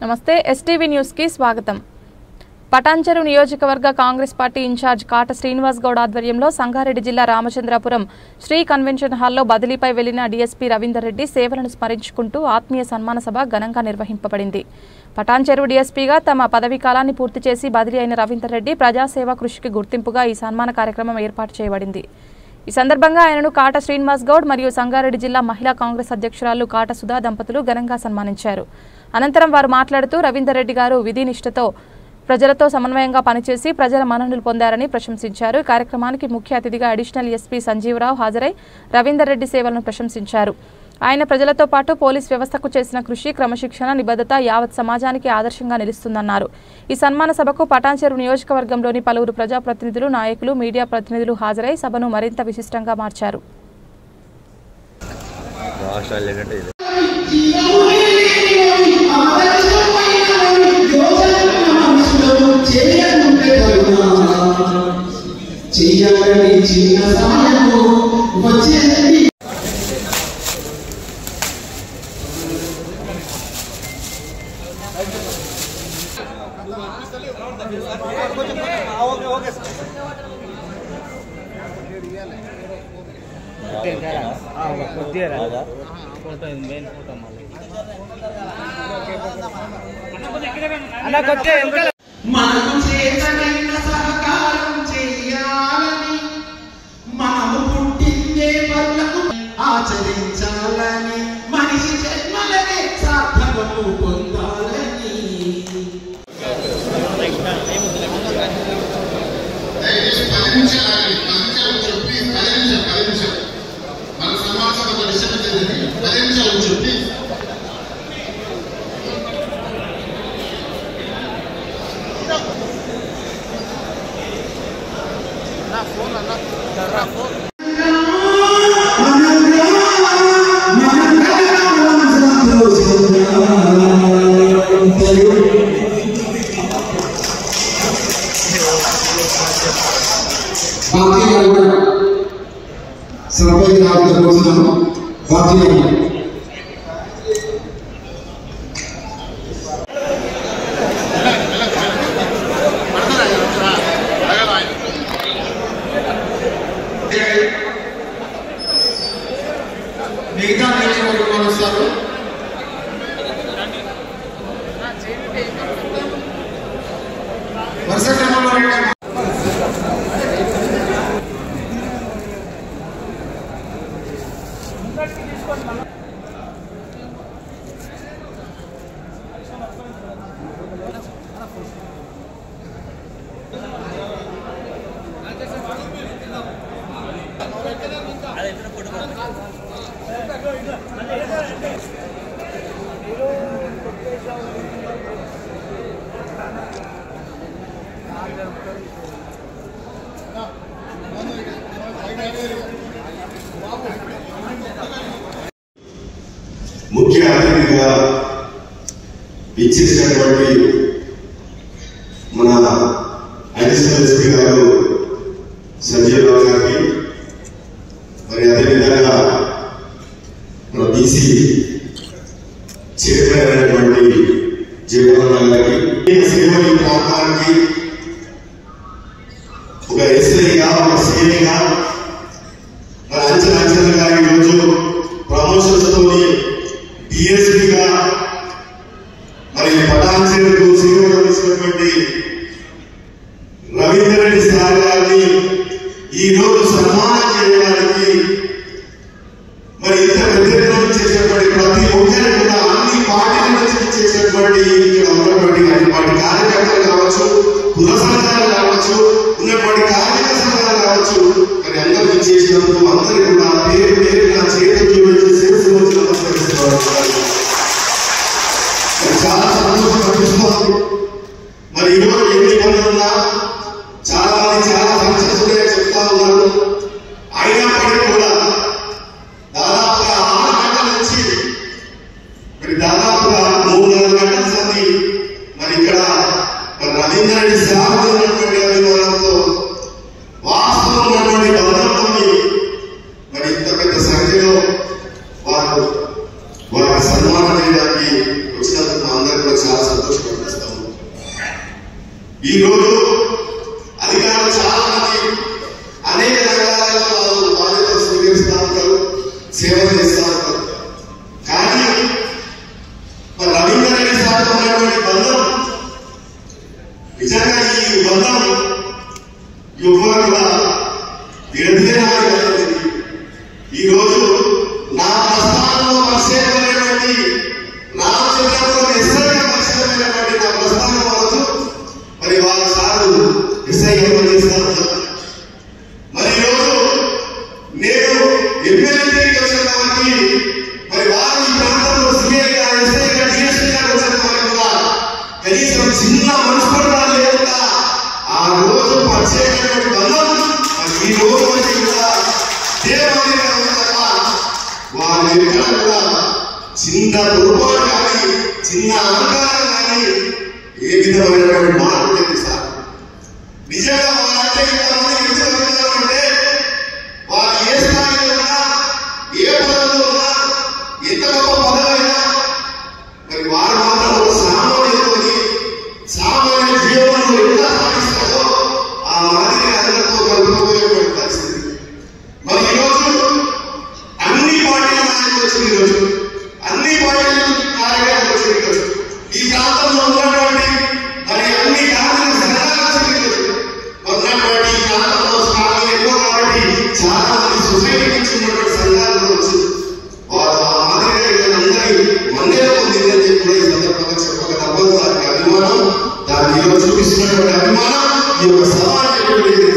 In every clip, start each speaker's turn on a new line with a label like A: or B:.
A: నమస్తే STV news కి స్వాగతం। పటాన్చెరు నియోజకవర్గ కాంగ్రెస్ పార్టీ ఇన్ఛార్జ్ కాట శ్రీనివాస్ గౌడ్ ఆధ్వర్యంలో సంగారెడ్డి జిల్లా రామచంద్రపురం శ్రీ కన్వెన్షన్ హాల్లో బదిలీపై వెళ్లిన డీఎస్పీ రవీందర్ రెడ్డి సేవలను స్మరించుకుంటూ ఆత్మీయ సన్మాన సభ ఘనంగా నిర్వహింపబడింది। పటాన్చెరు డీఎస్పీగా తమ పదవీ కాలాన్ని పూర్తి చేసి బదిలీ అయిన రవీందర్ రెడ్డి ప్రజాసేవ కృషికి గుర్తింపుగా ఈ సన్మాన కార్యక్రమం ఏర్పాటు చేయబడింది। ఈ సందర్భంగా ఆయనను కాట శ్రీనివాస్ గౌడ్ మరియు సంగారెడ్డి జిల్లా మహిళా కాంగ్రెస్ అధ్యక్షురాలు కాట సుధా దంపతులు ఘనంగా సన్మానించారు। అనంతరం వారు మాట్లాడుతూ రవీందర్ రెడ్డి గారు విధినిష్టతో ప్రజలతో సమన్వయంగా పనిచేసి ప్రజల మన్ననలు పొందారని ప్రశంసించారు। ఈ కార్యక్రమానికి ముఖ్య అతిథిగా అడిషనల్ ఎస్పీ సంజీవరావు హాజరై రవీందర్ రెడ్డి సేవలను ప్రశంసించారు। ఆయన ప్రజలతో పాటు పోలీస్ వ్యవస్థకు చేసిన కృషి, క్రమశిక్షణ, నిబద్ధత యావత్ సమాజానికి ఆదర్శంగా నిలుస్తుందన్నారు। ఈ సన్మాన సభకు పటాన్చెరు నియోజకవర్గంలోని పలువురు ప్రజాప్రతినిధులు, నాయకులు, మీడియా ప్రతినిధులు హాజరై సభను మరింత విశిష్టంగా మార్చారు।
B: మనకు చేతనైన సహకారం చేయాలని, మనము పుట్టిందే పనులకు ఆచరించాలని, మనిషి జన్మలనే సార్థకము పొందాలని। మన సమాజంలో చెప్పి మిగతా వస్తారు। వరుస క్రమంలో
C: ముఖ్య అతిథిగా ఇచ్చేసినటువంటి మన అడిషనల్ ఎస్పీ గారు సంజీవరావు గారికి, మరి అదేవిధంగా మన బీసీ చైర్మన్ అయినటువంటి జీవన్ గారికి, సేవలు ప్రాంతానికి ఒక ఎస్ఐగా, ఒక సీఏగా మన అంచెలంచెలుగా ఈరోజు ప్రమోషన్స్ తోని డిఎస్పీగా మరి పటాన్చెరుకు సేవలు అందిస్తున్నటువంటి రవీందర్ రెడ్డి సార్ గారిని ఈ రోజు సన్మానం చేయడానికి మరి ఇంత పెద్ద చేసినటువంటి ప్రతి ఒక్కరు కూడా అన్ని పార్టీల నుంచి చేసినటువంటి ఇక్కడ ఉన్నటువంటి వాటి కార్యకర్తలు కావచ్చు, కుల సంఘాలు కావచ్చు, ఉన్నటువంటి కార్మిక సంఘాలు కావచ్చు, మరి అందరికీ చేసినందుకు అందరూ కూడా పేరు పేరుగా చేతులు జోడించి శిరస్సు నమస్కరిస్తున్నారు। చాలా సంతోషం అనిపిస్తుంది। మరి ఈరోజు ఎన్ని పనులు ఉన్నా చాలా మంది చాలా సంక్షిప్తంగా చెప్తా ఉన్నారు। అయినప్పటికీ కూడా దాదాపుగా 6 గంటల నుంచి మరి దాదాపుగా 3-4 గంటల సంది మరి ఇక్కడ రవీందర్ రెడ్డి సాగుతున్నటువంటి అభిమానంతో వాస్తవం ఉన్నటువంటి బంధంతో మరి ఇంత పెద్ద సంఖ్యలో వారికి సన్మానం చేయడానికి వచ్చినందుకు అందరికీ చాలా సంతోషపడిస్తాము. ఈ రోజు అధికారులు చాలా మంది అనేక రంగాలలో వాళ్ళు బాధ్యతలు స్వీకరిస్తూ ఉంటారు, సేవ చేస్తూ ఉంటారు. కానీ మరి రవీందర్ రెడ్డి సార్తో ఉన్నటువంటి బంధం నిజంగా ఈ బంధం ఎవ్వరు కూడా విడదీయడానికి ఈ రోజు నా ప్రస్థానంలో పరిచయమైనటువంటి రామచంద్రపురం ఎస్ఐగా పరిచయమైనటువంటి నా ప్రస్థానం కావచ్చు. మరి వాళ్ళ సారు ఎస్ఐగా పనిచేస్తా ఉంటారు. మరి ఈరోజు నేను ఎమ్మెల్యే వచ్చిన వారికి మరి వారు ఈ ప్రాంతంలో సీఐగా ఎస్ఐగా డిఎస్పీగా వచ్చిన వారికి కూడా కనీసం చిన్న మనస్పర్ధాలు లేకుండా ఆ రోజు పరిచయమైనటువంటి బంధం మరి ఈ రోజు వరకు కూడా దేవాలయంగా ఉందన్న వారి ఎక్కడ కూడా చిన్న దుర్పాటు కానీ చిన్న అహంకారం కానీ ఏ విధమైనటువంటి మార్పు లేదు సార్. నిజంగా వారంటే ఇంతమంది ఎందుకు అంటే వారు ఏ స్థాయిలో ఉన్నా ఏ పదవిలో ఉన్నా ఎంత గొప్ప పదవైనా మరి వారు మాత్రం ఒక సామాన్యుని సామాన్య జీవనంలో ఎలా సాగిస్తారో ఆ మాదిరి అందరితో కలుపుకోలేటువంటి పరిస్థితి. మరి ఈరోజు అన్ని పార్టీల నాయకులు వచ్చిన ఈరోజు అన్ని పార్టీల కార్యకర్తలు వచ్చిన ఈరోజు ఈ ప్రాంతంలో ఉన్నటువంటి మరి అన్ని కాంగ్రెస్ సంఘాలు వచ్చిన ఈరోజు ఉన్నటువంటి ఈ ప్రాంతంలో స్థానం ఎక్కువ కాబట్టి చాలా మంది సొసైటీ నుంచి ఉన్నటువంటి సంఘాలు వచ్చి వారు ఆ మాదిరిగా అందరి మందిరం పొందిందని చెప్పి ఈ సందర్భంగా చెప్పక తప్పదు. దానికి అభిమానం, దానికి ఈరోజు చూపిస్తున్నటువంటి అభిమానం ఈ యొక్క సమాజం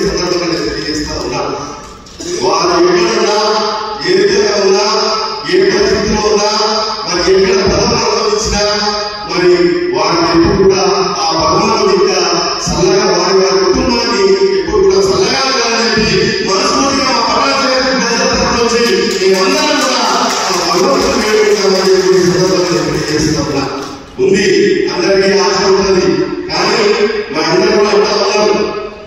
C: సందర్భంగా తెలియజేస్తా ఉన్నాను. వారు ఎక్కడున్నా ఏ విధంగా ఉన్నా ఏ పరిస్థితిలో ఉన్నా మరి ఎక్కడ పదవులు అనుభవించినా మరి వారిని ఎప్పుడు కూడా ఆ భగవంతుడు ఇంకా చల్లగా వారి వారి కుటుంబాన్ని ఎప్పుడు కూడా చల్లగా ఉండాలని చెప్పి మనస్ఫూర్తిగా మా పట్టణ నుంచి మేమందరం కూడా భగవంతుడు వేడుకుంటామని చెప్పి సందర్భంగా తెలియజేస్తున్నా. ఉంది అందరికీ ఆశ ఉంటుంది కానీ మా అందరూ కూడా అంటా ఉన్నారు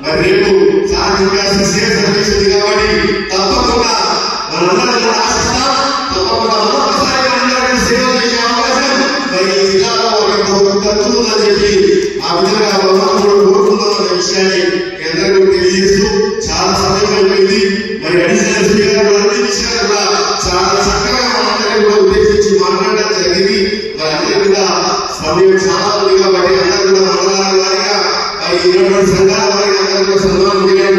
C: మరి రేపు సాధించగా సర్వీస్ ఉంది కాబట్టి తప్పకుండా మనందరం కూడా ఆశిస్తాం. తప్పకుండా మరొకసారి అందరికీ సేవ చేసే అవకాశం మరి ఈ జిల్లాలో దక్కుతుందని చెప్పి ఆ విధంగా భగవంతుడు కోరుకుందామన్న విషయాన్ని అందరికీ తెలియజేస్తూ చాలా సమయం అయిపోయింది. మరి అడిషనల్ స్పీకర్ అన్ని విషయాలు కూడా చాలా చక్కగా మనందరికీ కూడా ఉద్దేశించి మాట్లాడడం జరిగింది. మరి అందరూ కూడా సమయం చాలా ఉంది కాబట్టి అందరూ కూడా మండలాల వారిగా మరి ఇటువంటి సంఘాల